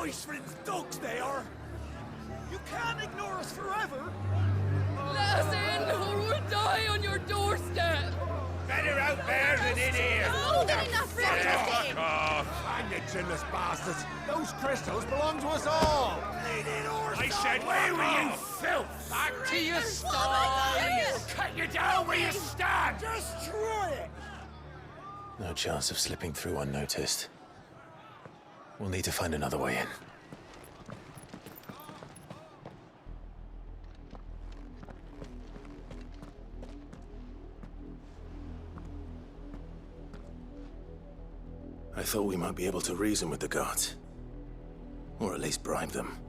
Iceland's dogs, they are! You can't ignore us forever! Let us in, or we'll die on your doorstep! Better out there than in here! More than enough for everything! Fuck off! Hang the chinless bastards! Those crystals belong to us all! I said, where were you, filth? Back to your sties! Cut you down where you stand! Destroy it! No chance of slipping through unnoticed. We'll need to find another way in. I thought we might be able to reason with the guards. Or at least bribe them.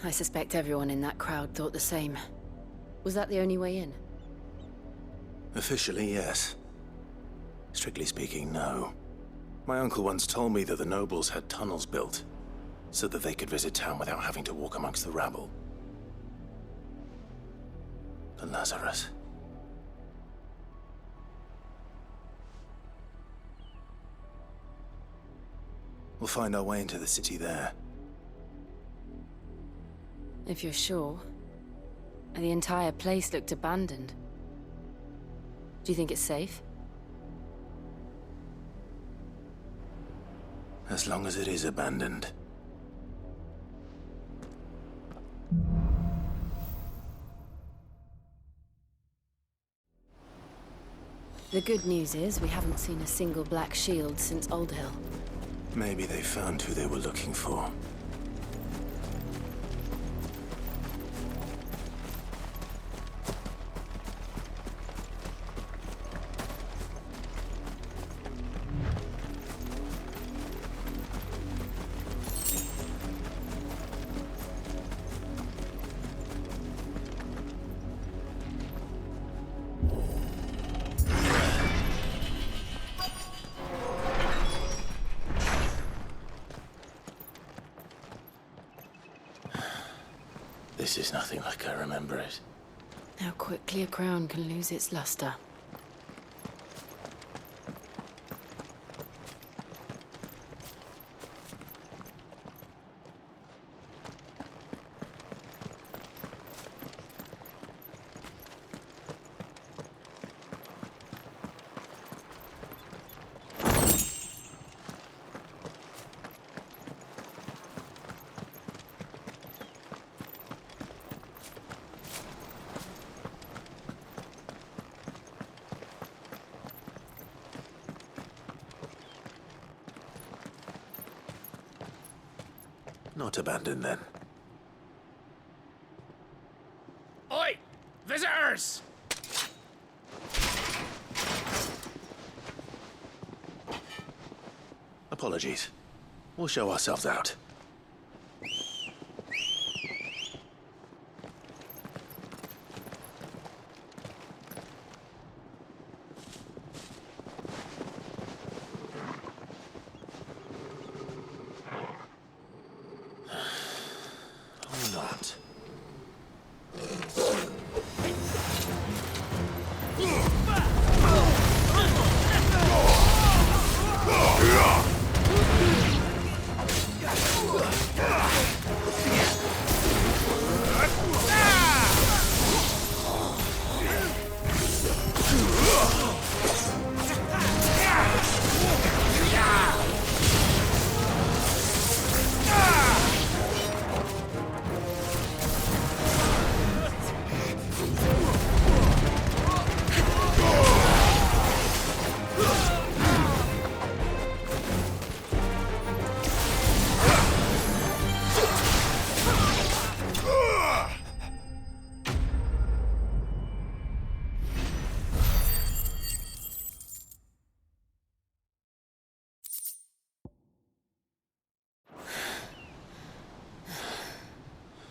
I suspect everyone in that crowd thought the same. Was that the only way in? Officially, yes. Strictly speaking, no. My uncle once told me that the nobles had tunnels built, so that they could visit town without having to walk amongst the rabble. The Lazarus. We'll find our way into the city there. If you're sure. The entire place looked abandoned. Do you think it's safe? As long as it is abandoned. The good news is we haven't seen a single black shield since Old Hill. Maybe they found who they were looking for. This is nothing like I remember it. How quickly a crown can lose its luster. Not abandoned, then. Oi! Visitors! Apologies. We'll show ourselves out. Or not.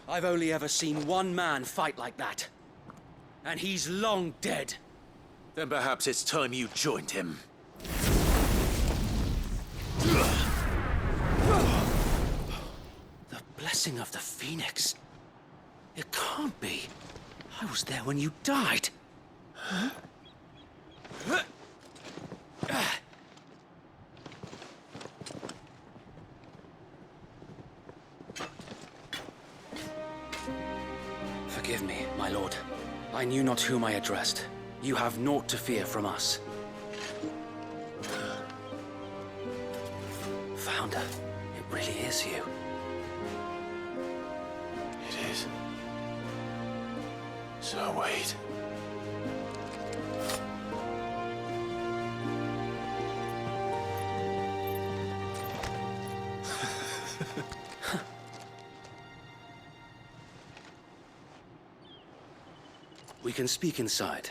I've only ever seen one man fight like that. And he's long dead. Then perhaps it's time you joined him. The blessing of the Phoenix. It can't be. I was there when you died. Huh? Forgive me, my lord. I knew not whom I addressed. You have naught to fear from us. Founder, it really is you. It is. So wait. We can speak inside.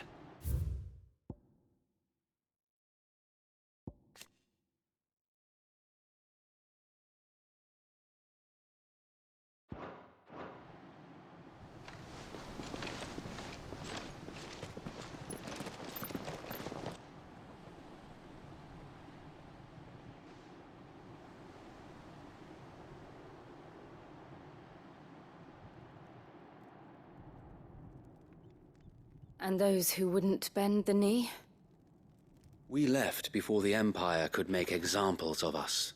And those who wouldn't bend the knee? We left before the Empire could make examples of us,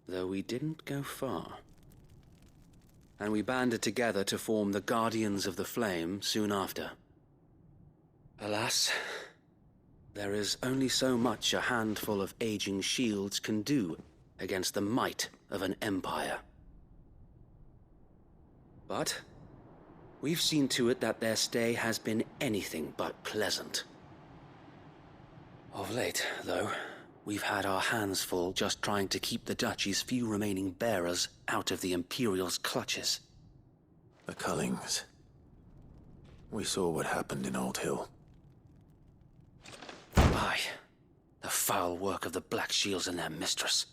though we didn't go far. And we banded together to form the Guardians of the Flame soon after. Alas, there is only so much a handful of aging shields can do against the might of an empire. But we've seen to it that their stay has been anything but pleasant. Of late, though, we've had our hands full just trying to keep the Duchy's few remaining bearers out of the Imperial's clutches. The Cullings. We saw what happened in Old Hill. Aye, the foul work of the Black Shields and their mistress.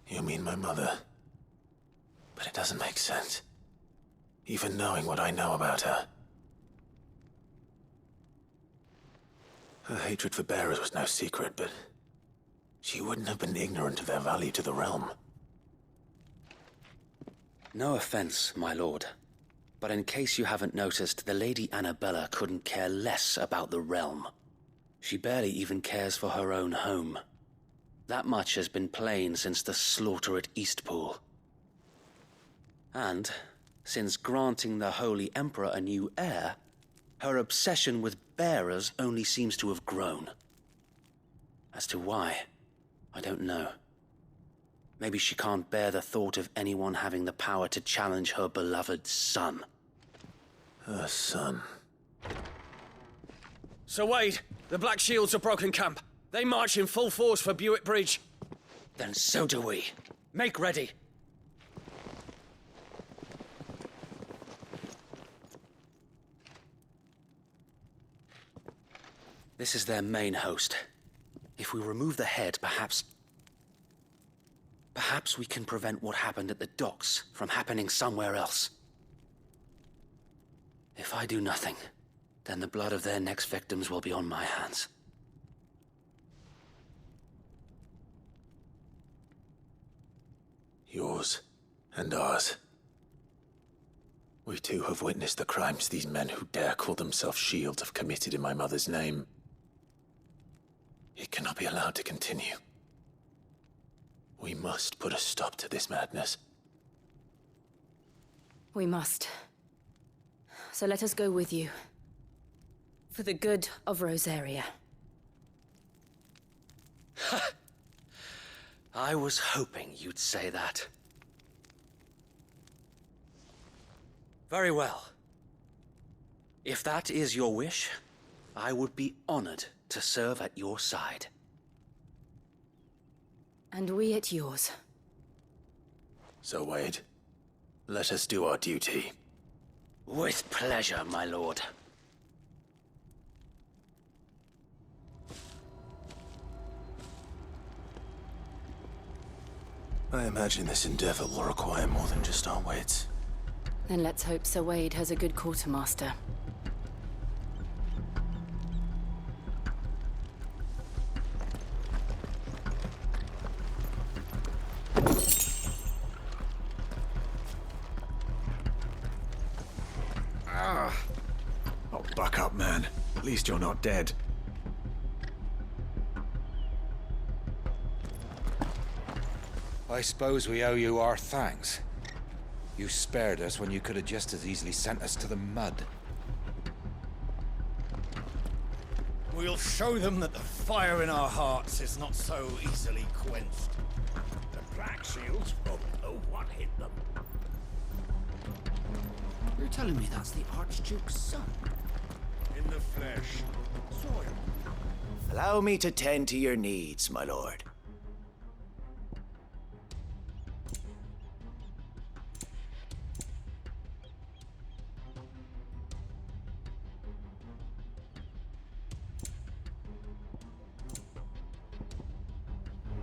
You mean my mother? But it doesn't make sense. Even knowing what I know about her. Her hatred for bearers was no secret, but she wouldn't have been ignorant of their value to the realm. No offense, my lord, but in case you haven't noticed, the Lady Annabella couldn't care less about the realm. She barely even cares for her own home. That much has been plain since the slaughter at Eastpool. And, since granting the Holy Emperor a new heir, her obsession with bearers only seems to have grown. As to why, I don't know. Maybe she can't bear the thought of anyone having the power to challenge her beloved son. Her son. Sir Wade, the Black Shields have broken camp. They march in full force for Buick Bridge. Then so do we. Make ready. This is their main host. If we remove the head, perhaps we can prevent what happened at the docks from happening somewhere else. If I do nothing, then the blood of their next victims will be on my hands. Yours and ours. We too have witnessed the crimes these men who dare call themselves shields have committed in my mother's name. It cannot be allowed to continue. We must put a stop to this madness. We must. So let us go with you. For the good of Rosaria. I was hoping you'd say that. Very well. If that is your wish, I would be honored to serve at your side. And we at yours. So, Wade, let us do our duty. With pleasure, my lord. I imagine this endeavor will require more than just our wits. Then let's hope Sir Wade has a good quartermaster. Oh, buck up, man. At least you're not dead. I suppose we owe you our thanks. You spared us when you could have just as easily sent us to the mud. We'll show them that the fire in our hearts is not so easily quenched. The Black Shields won't know what hit them. You're telling me that's the Archduke's son? In the flesh. Soil. Allow me to tend to your needs, my lord.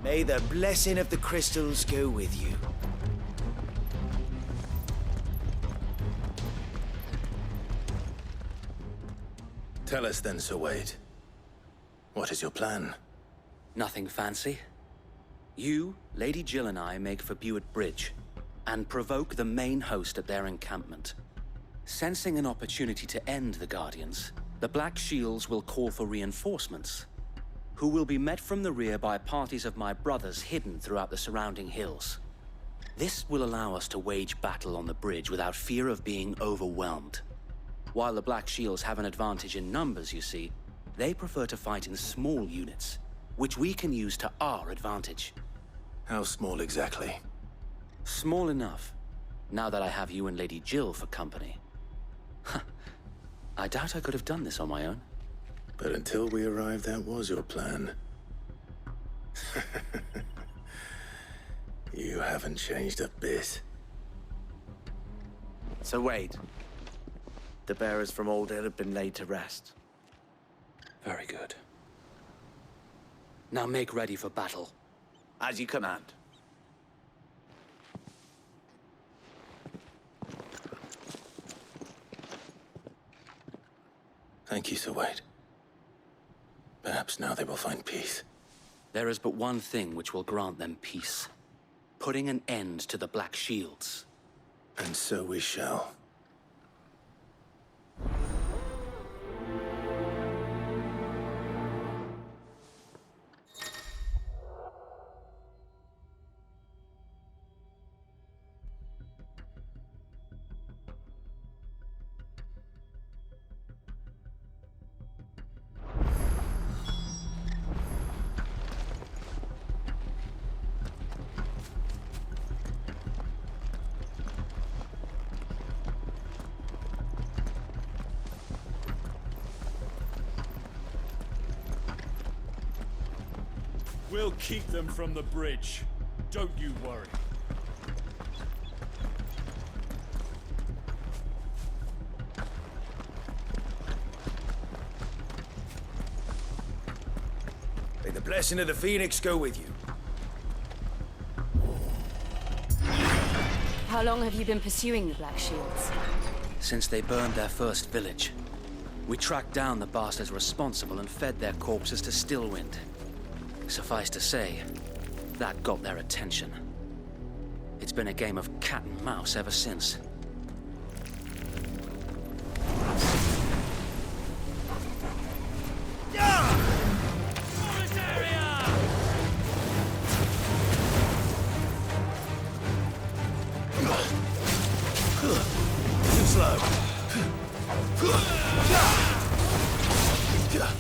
May the blessing of the crystals go with you. Tell us then, Sir Wade. What is your plan? Nothing fancy. You, Lady Jill and I make for Buett Bridge, and provoke the main host at their encampment. Sensing an opportunity to end the Guardians, the Black Shields will call for reinforcements, who will be met from the rear by parties of my brothers hidden throughout the surrounding hills. This will allow us to wage battle on the bridge without fear of being overwhelmed. While the Black Shields have an advantage in numbers, you see, they prefer to fight in small units, which we can use to our advantage. How small exactly? Small enough, now that I have you and Lady Jill for company. I doubt I could have done this on my own. But until we arrived, that was your plan. You haven't changed a bit. So Wade, the bearers from Old Hill have been laid to rest. Very good. Now make ready for battle. As you command. Thank you, Sir Wade. Perhaps now they will find peace. There is but one thing which will grant them peace. Putting an end to the Black Shields. And so we shall. We'll keep them from the bridge. Don't you worry. May the blessing of the Phoenix go with you. How long have you been pursuing the Black Shields? Since they burned their first village. We tracked down the bastards responsible and fed their corpses to Stillwind. Suffice to say, that got their attention. It's been a game of cat and mouse ever since. Too slow. Get off.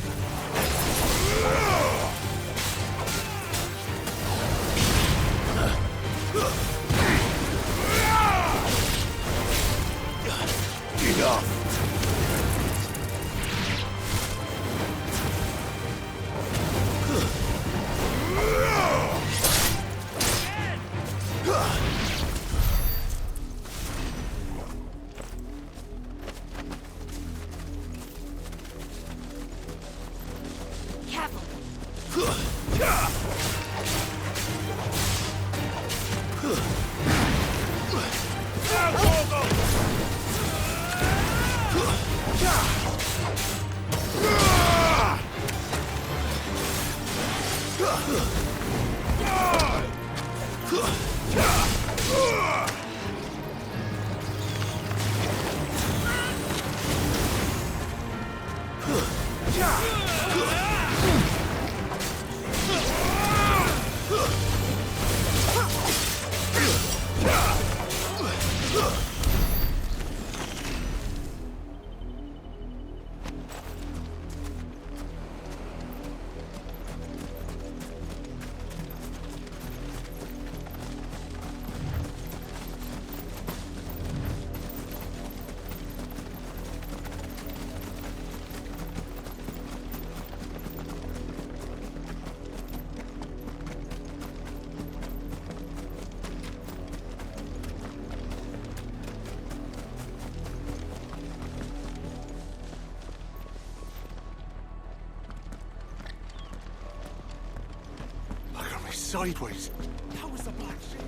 sideways. That was the Black Shield.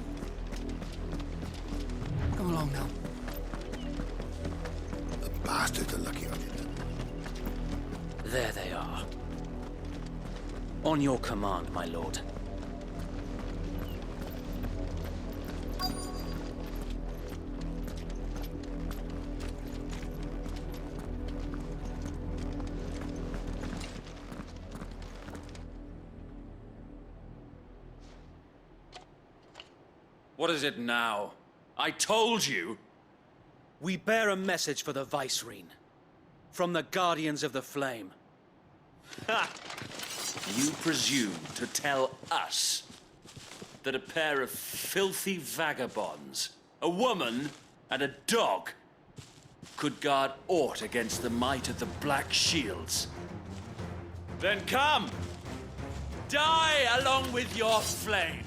Come along now. The bastards are lucky I didn't. There they are. On your command, my lord. What is it now? I told you! We bear a message for the Vicereine. From the Guardians of the Flame. Ha! You presume to tell us that a pair of filthy vagabonds, a woman and a dog, could guard aught against the might of the Black Shields? Then come! Die along with your flame!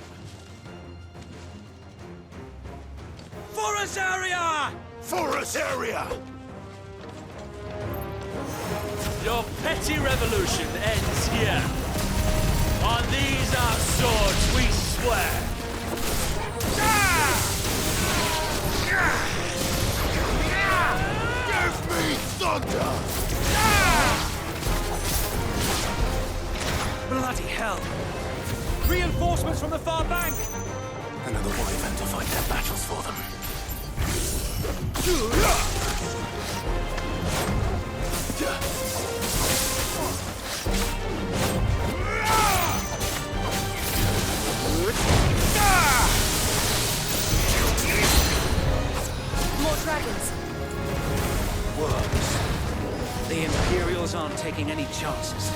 For Azaria! For Azaria! Your petty revolution ends here. On these our swords we swear. Give me thunder! Bloody hell! Reinforcements from the far bank! Another wyvern to fight their battles for them. More dragons. Worms. The Imperials aren't taking any chances.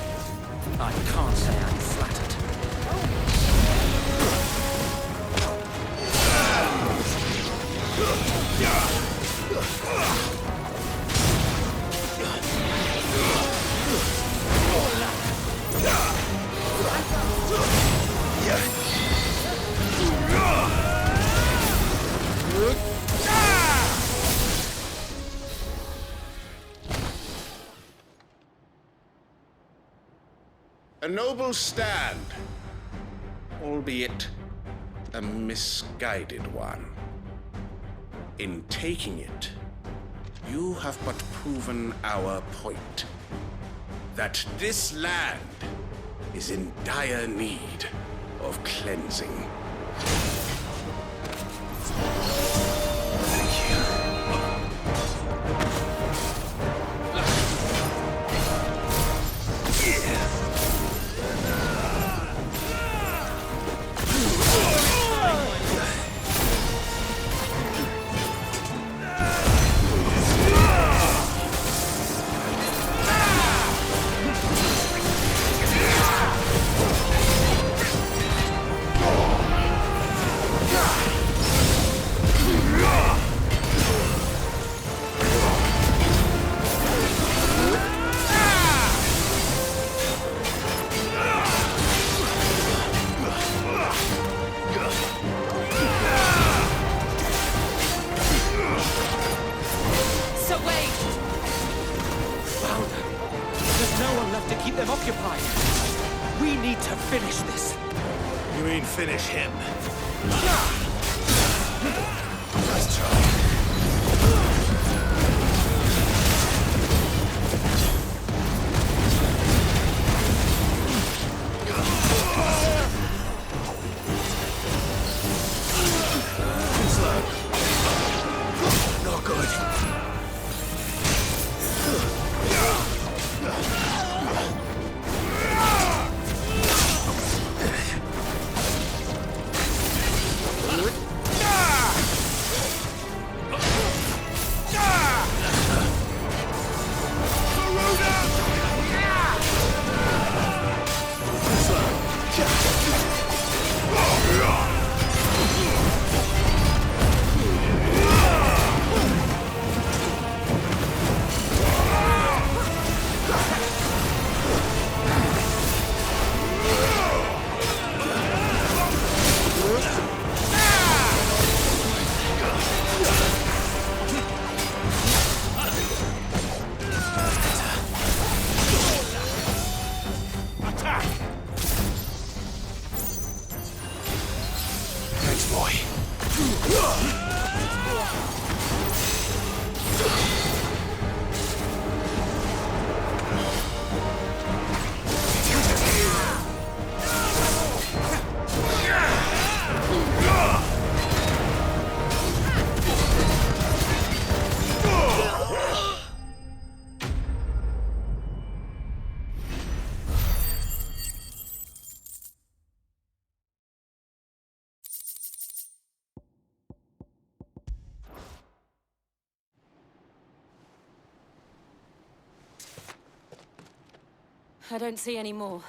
I can't say I'm flattered. A noble stand, albeit a misguided one. In taking it, you have but proven our point. That this land is in dire need of cleansing. Thank you. Finish him. Nice try. Not good. I don't see any more.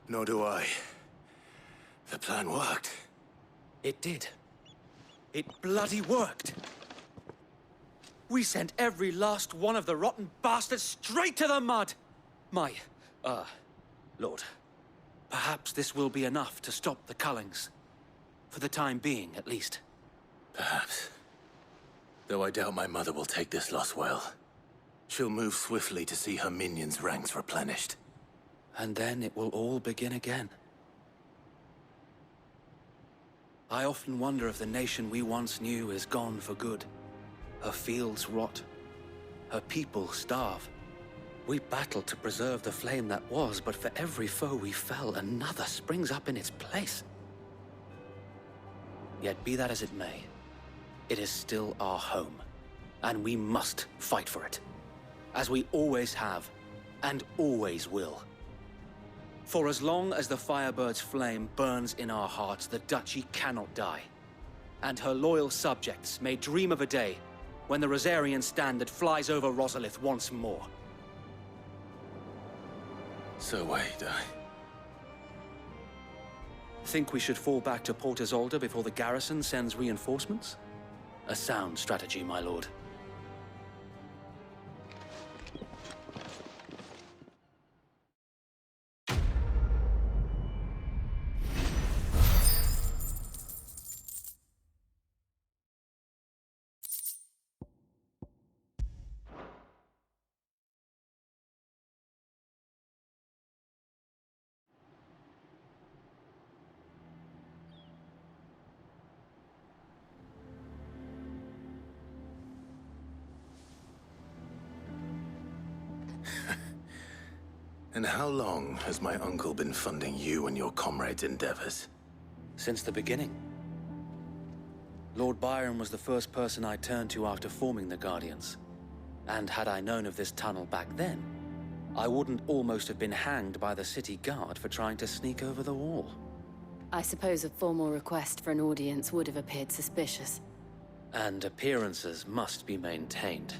Nor do I. The plan worked. It did. It bloody worked. We sent every last one of the rotten bastards straight to the mud! Lord, perhaps this will be enough to stop the Cullings. For the time being, at least. Perhaps. Though I doubt my mother will take this loss well. She'll move swiftly to see her minions' ranks replenished. And then it will all begin again. I often wonder if the nation we once knew is gone for good. Her fields rot. Her people starve. We battled to preserve the flame that was, but for every foe we fell, another springs up in its place. Yet be that as it may, it is still our home, and we must fight for it, as we always have, and always will. For as long as the Firebird's flame burns in our hearts, the Duchy cannot die, and her loyal subjects may dream of a day when the Rosarian standard flies over Rosalith once more. So wait, Think we should fall back to Port Isolde before the garrison sends reinforcements? A sound strategy, my lord. And how long has my uncle been funding you and your comrades' endeavors? Since the beginning. Lord Byron was the first person I turned to after forming the Guardians. And had I known of this tunnel back then, I wouldn't almost have been hanged by the city guard for trying to sneak over the wall. I suppose a formal request for an audience would have appeared suspicious. And appearances must be maintained.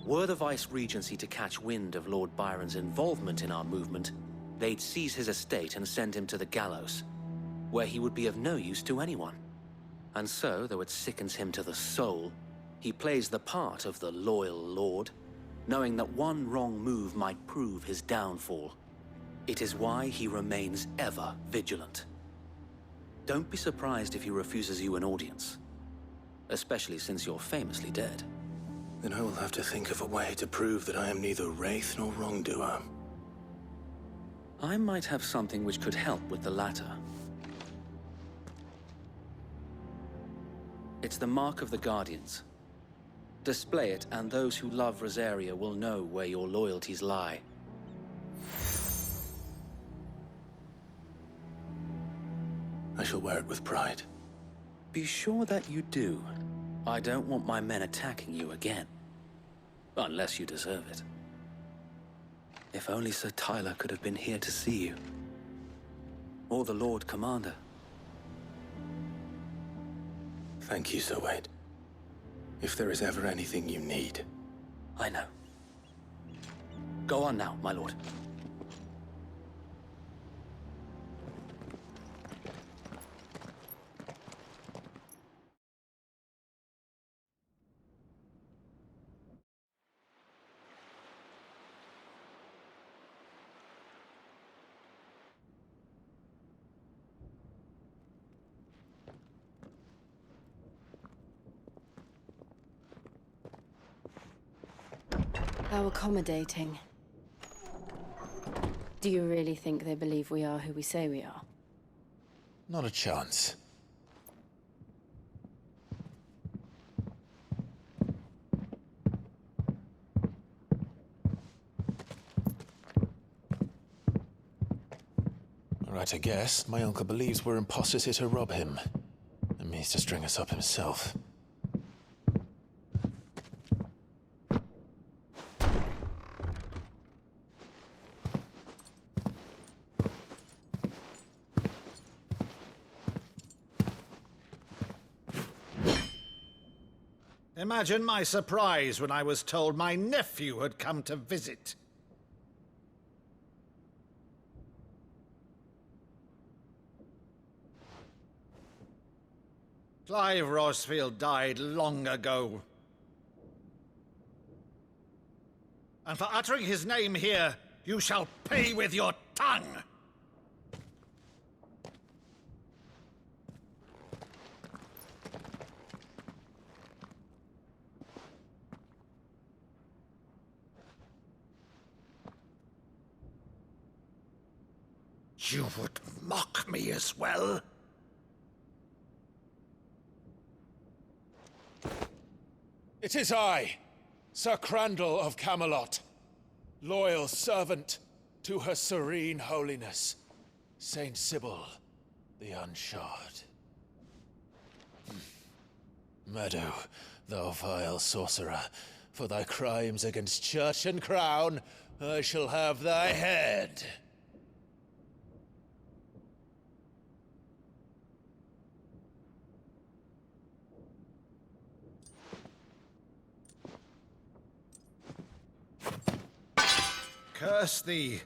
Were the Vice-Regency to catch wind of Lord Byron's involvement in our movement, they'd seize his estate and send him to the gallows, where he would be of no use to anyone. And so, though it sickens him to the soul, he plays the part of the loyal lord, knowing that one wrong move might prove his downfall. It is why he remains ever vigilant. Don't be surprised if he refuses you an audience, especially since you're famously dead. Then I will have to think of a way to prove that I am neither wraith nor wrongdoer. I might have something which could help with the latter. It's the mark of the Guardians. Display it, and those who love Rosaria will know where your loyalties lie. I shall wear it with pride. Be sure that you do. I don't want my men attacking you again. Unless you deserve it. If only Sir Tyler could have been here to see you. Or the Lord Commander. Thank you, Sir Wade. If there is ever anything you need. I know. Go on now, my lord. How accommodating. Do you really think they believe we are who we say we are? Not a chance. Right, I guess. My uncle believes we're imposters here to rob him. And means to string us up himself. Imagine my surprise when I was told my nephew had come to visit. Clive Rosfield died long ago. And for uttering his name here, you shall pay with your tongue! You would mock me as well? It is I, Sir Crandall of Camelot, loyal servant to Her Serene Holiness, Saint Sybil the Unshod. Meadow, thou vile sorcerer, for thy crimes against church and crown, I shall have thy head. Curse thee,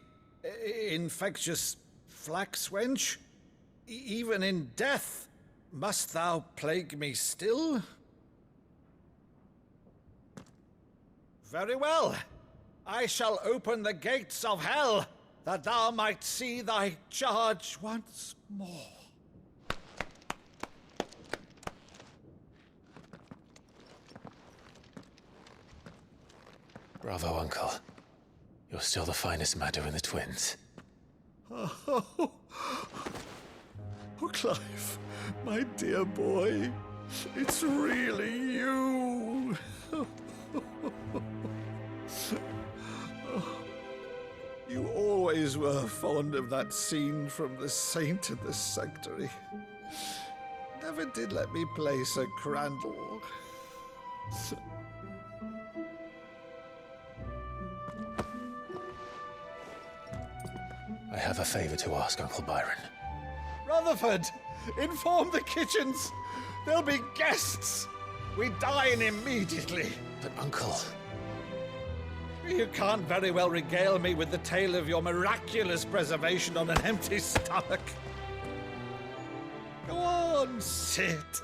infectious flax wench. Even in death, must thou plague me still? Very well. I shall open the gates of hell, that thou might see thy charge once more. Bravo, Uncle. You're still the finest Meadow in the twins. Oh, Clive, my dear boy, it's really you. You always were fond of that scene from The Saint and the Sanctuary. Never did let me play Sir Crandall. I have a favor to ask, Uncle Byron. Rutherford, inform the kitchens. There'll be guests. We dine immediately. But, Uncle... You can't very well regale me with the tale of your miraculous preservation on an empty stomach. Go on, sit.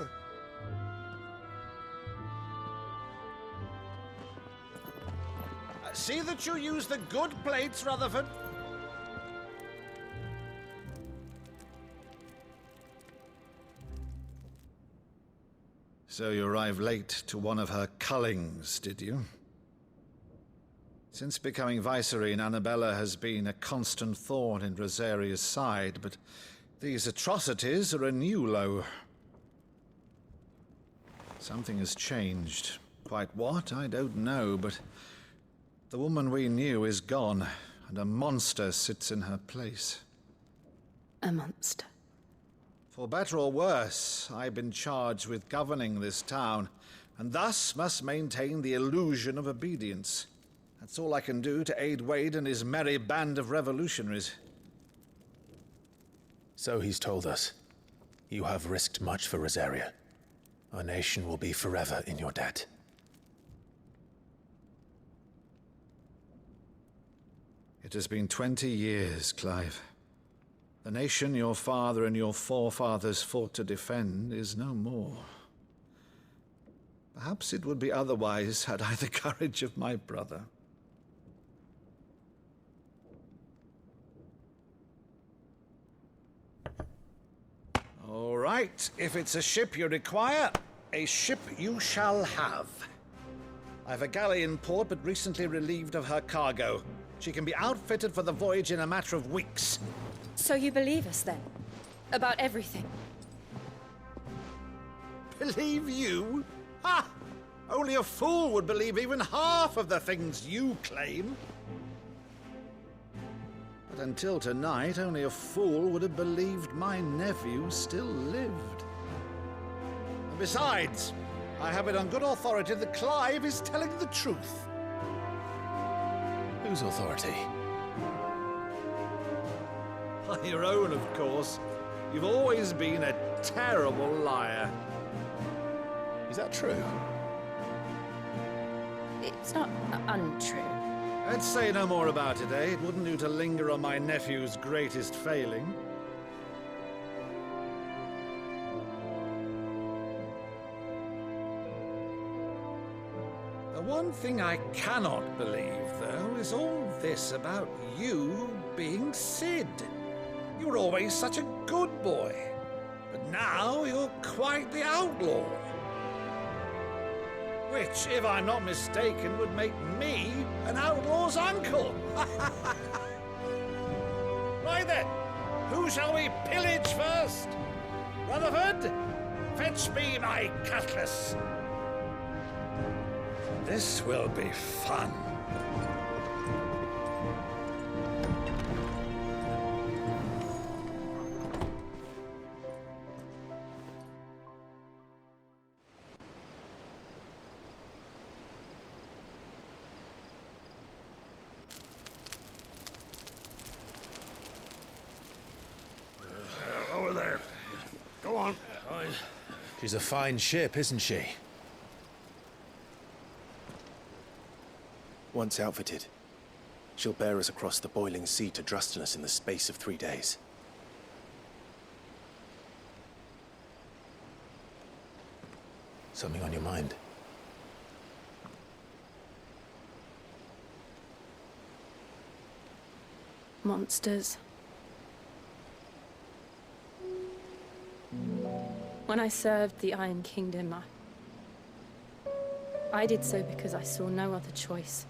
See that you use the good plates, Rutherford. So you arrived late to one of her cullings, did you? Since becoming Vicereine, Annabella has been a constant thorn in Rosaria's side, but these atrocities are a new low. Something has changed. Quite what, I don't know, but the woman we knew is gone, and a monster sits in her place. A monster. For better or worse, I've been charged with governing this town, and thus must maintain the illusion of obedience. That's all I can do to aid Wade and his merry band of revolutionaries. So he's told us. You have risked much for Rosaria. Our nation will be forever in your debt. It has been 20 years, Clive. The nation your father and your forefathers fought to defend is no more. Perhaps it would be otherwise had I the courage of my brother. All right, if it's a ship you require, a ship you shall have. I've a galley in port, but recently relieved of her cargo. She can be outfitted for the voyage in a matter of weeks. So you believe us then? About everything? Believe you? Ha! Only a fool would believe even half of the things you claim. But until tonight, only a fool would have believed my nephew still lived. And besides, I have it on good authority that Clive is telling the truth. Whose authority? Your own, of course. You've always been a terrible liar. Is that true? It's not untrue. Let's say no more about it, eh? It wouldn't do to linger on my nephew's greatest failing. The one thing I cannot believe, though, is all this about you being Sid. You were always such a good boy, but now you're quite the outlaw. Which, if I'm not mistaken, would make me an outlaw's uncle. Right then, who shall we pillage first? Rutherford, fetch me my cutlass. This will be fun. Over there. Go on. She's a fine ship, isn't she? Once outfitted, she'll bear us across the boiling sea to Drustinus in the space of 3 days. Something on your mind? Monsters. When I served the Iron Kingdom, I did so because I saw no other choice.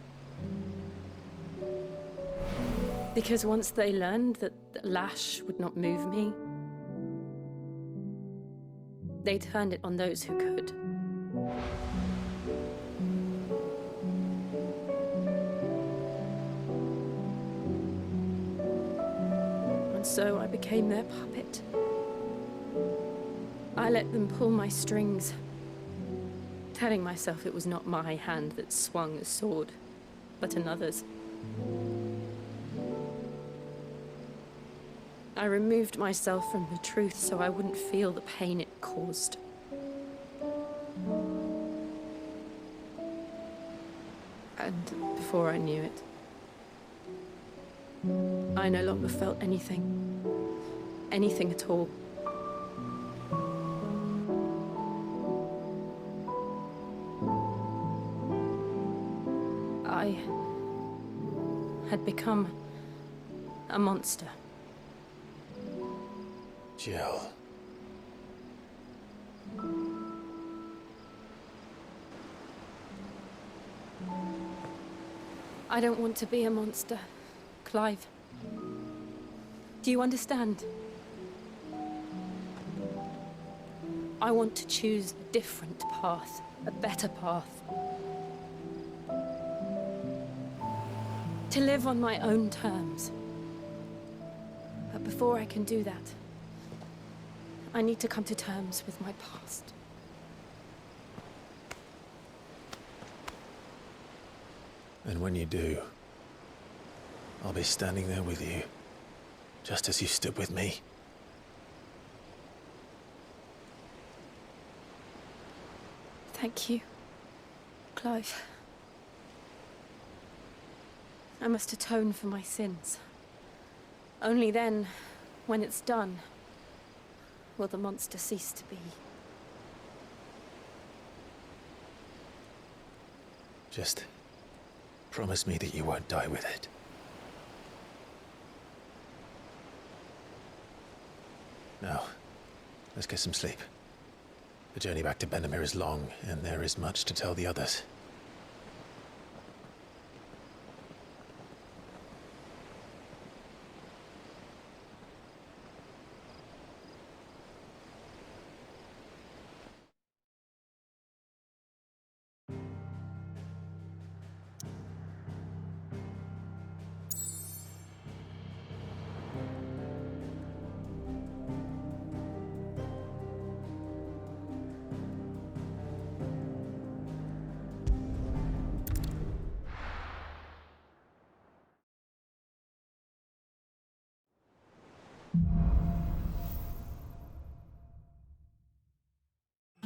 Because once they learned that the lash would not move me, they turned it on those who could. And so I became their puppet. I let them pull my strings, telling myself it was not my hand that swung a sword, but another's. I removed myself from the truth so I wouldn't feel the pain it caused. And before I knew it, I no longer felt anything. Anything at all. I had become a monster. Jill. I don't want to be a monster, Clive. Do you understand? I want to choose a different path, a better path. To live on my own terms. But before I can do that, I need to come to terms with my past. And when you do, I'll be standing there with you, just as you stood with me. Thank you, Clive. I must atone for my sins. Only then, when it's done, will the monster cease to be. Just promise me that you won't die with it. Now, let's get some sleep. The journey back to Benamir is long, and there is much to tell the others.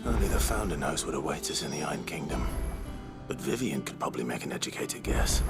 Only the Founder knows what awaits us in the Iron Kingdom. But Vivian could probably make an educated guess.